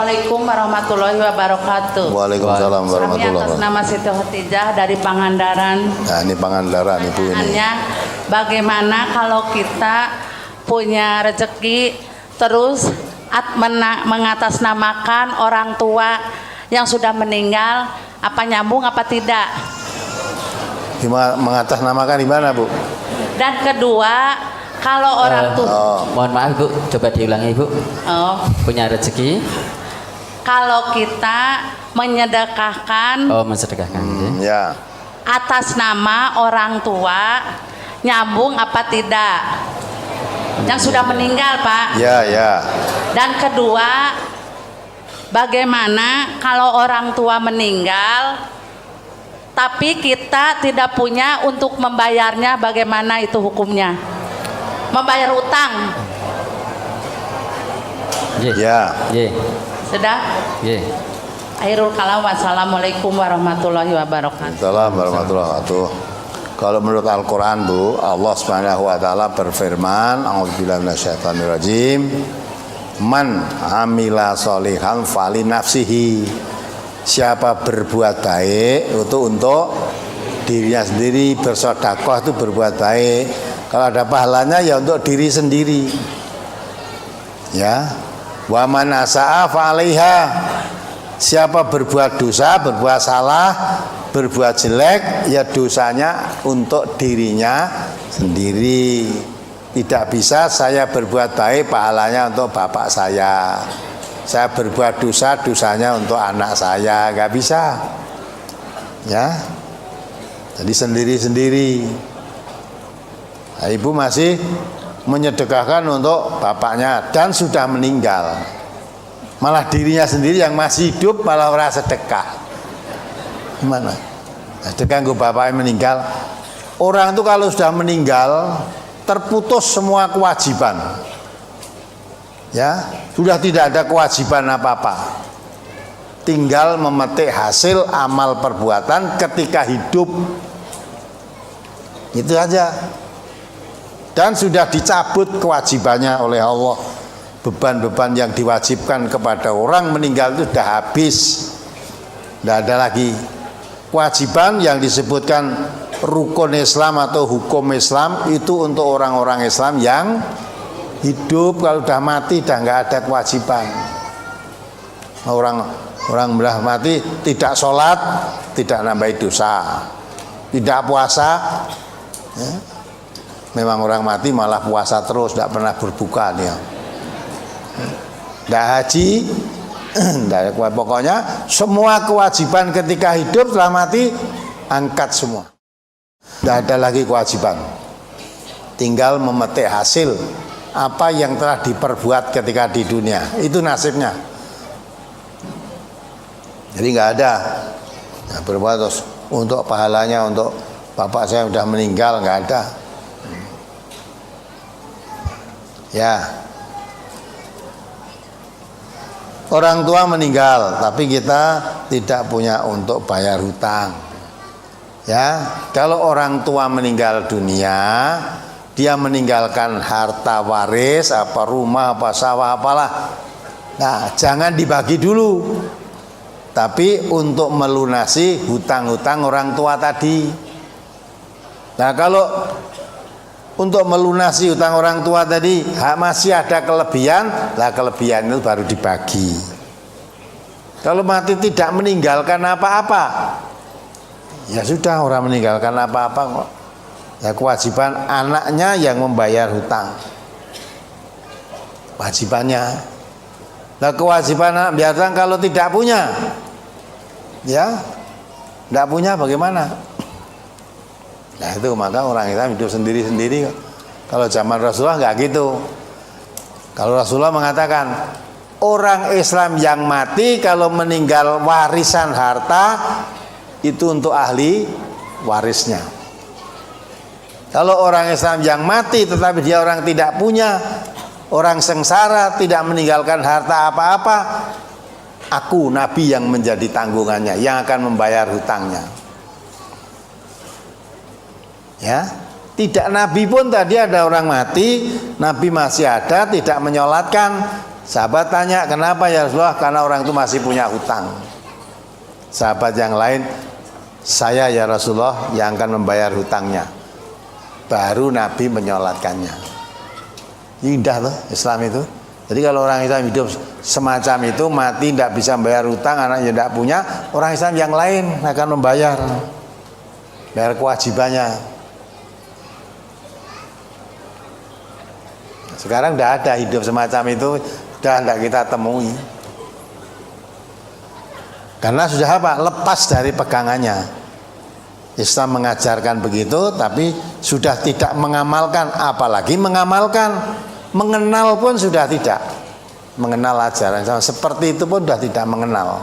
Assalamualaikum warahmatullahi wabarakatuh. Waalaikumsalam warahmatullahi Kami atas wabarakatuh. nama Siti Khotijah dari Pangandaran. Nah, ini Pangandaran Ibu ini. Pertanyaannya, bagaimana kalau kita punya rezeki terus mengatasnamakan orang tua yang sudah meninggal, apa nyambung apa tidak? Gimana mengatasnamakan di mana, Bu? Dan kedua, kalau orang tua Mohon maaf Bu, coba diulangi Bu. Punya rezeki. Kalau kita menyedekahkan Mensedekahkan. Ya. atas nama orang tua, nyambung apa tidak? Yang sudah meninggal, Pak. Ya, ya. Dan kedua, bagaimana kalau orang tua meninggal tapi kita tidak punya untuk membayarnya, bagaimana itu hukumnya? Membayar utang. Ya. Sudah? Akhirul kalam. Wassalamualaikum warahmatullahi wabarakatuh. Assalamualaikum warahmatullahi wabarakatuh. Kalau menurut Al-Quran, Bu, Allah Subhanahu wa taala berfirman, a'udzubillahi minasyaitonirrajim, man amila sholihan fali nafsihi. Siapa berbuat baik itu untuk dirinya sendiri, bersedekah itu berbuat baik. Kalau ada pahalanya ya untuk diri sendiri. Ya. Wa man asaa fa 'alaiha. Siapa berbuat dosa, berbuat salah, berbuat jelek, ya dosanya untuk dirinya sendiri. Tidak bisa saya berbuat baik, pahalanya untuk bapak saya. Saya berbuat dosa, dosanya untuk anak saya, nggak bisa. Ya, jadi sendiri-sendiri. Nah, Ibu masih menyedekahkan untuk bapaknya dan sudah meninggal. Malah dirinya sendiri yang masih hidup malah ora sedekah. Gimana? Sedekah nggo bapaknya meninggal. Orang itu kalau sudah meninggal terputus semua kewajiban. Ya, sudah tidak ada kewajiban apa-apa. Tinggal memetik hasil amal perbuatan ketika hidup. Itu aja. Dan sudah dicabut kewajibannya oleh Allah. Beban-beban yang diwajibkan kepada orang meninggal itu sudah habis. Tidak ada lagi kewajiban yang disebutkan rukun Islam atau hukum Islam itu untuk orang-orang Islam yang hidup. Kalau sudah mati sudah nggak ada kewajiban. Orang sudah mati tidak sholat, tidak nambahi dosa, tidak puasa, ya. Memang orang mati malah puasa terus, tidak pernah berbuka dia. Tidak haji, pokoknya semua kewajiban ketika hidup setelah mati angkat semua. Tidak ada lagi kewajiban. Tinggal memetik hasil apa yang telah diperbuat ketika di dunia. Itu nasibnya. Jadi nggak ada berbuat terus untuk pahalanya untuk bapak saya sudah meninggal, nggak ada. Ya. Orang tua meninggal, tapi kita tidak punya untuk bayar hutang. Ya, kalau orang tua meninggal dunia, dia meninggalkan harta waris, apa rumah, apa sawah, apalah. Nah, jangan dibagi dulu. Tapi untuk melunasi hutang-hutang orang tua tadi. Nah, kalau untuk melunasi hutang orang tua tadi masih ada kelebihan, lah kelebihan itu baru dibagi. Kalau mati tidak meninggalkan apa-apa, ya sudah, orang meninggalkan apa-apa kok. Ya kewajiban anaknya yang membayar hutang, wajibannya. Nah kewajiban anak biasa kalau tidak punya, ya tidak punya bagaimana? Nah itu maka orang Islam hidup sendiri-sendiri. Kalau zaman Rasulullah nggak gitu. Kalau Rasulullah mengatakan orang Islam yang mati kalau meninggal warisan harta itu untuk ahli warisnya. Kalau orang Islam yang mati tetapi dia orang tidak punya, orang sengsara, tidak meninggalkan harta apa-apa, aku Nabi yang menjadi tanggungannya, yang akan membayar hutangnya. Ya, tidak Nabi pun tadi ada orang mati, Nabi masih ada, tidak menyolatkan, Sahabat tanya, kenapa ya Rasulullah? Karena orang itu masih punya hutang. Sahabat yang lain, saya ya Rasulullah yang akan membayar hutangnya. Baru Nabi menyolatkannya. Indah loh Islam itu. Jadi kalau orang Islam hidup semacam itu, mati tidak bisa membayar hutang, anaknya tidak punya, orang Islam yang lain akan membayar, bayar kewajibannya. Sekarang tidak ada hidup semacam itu, sudah tidak kita temui. Karena sudah apa? Lepas dari pegangannya. Islam mengajarkan begitu, tapi sudah tidak mengamalkan, apalagi mengamalkan. Mengenal pun sudah tidak mengenal ajaran Islam, seperti itu pun sudah tidak mengenal.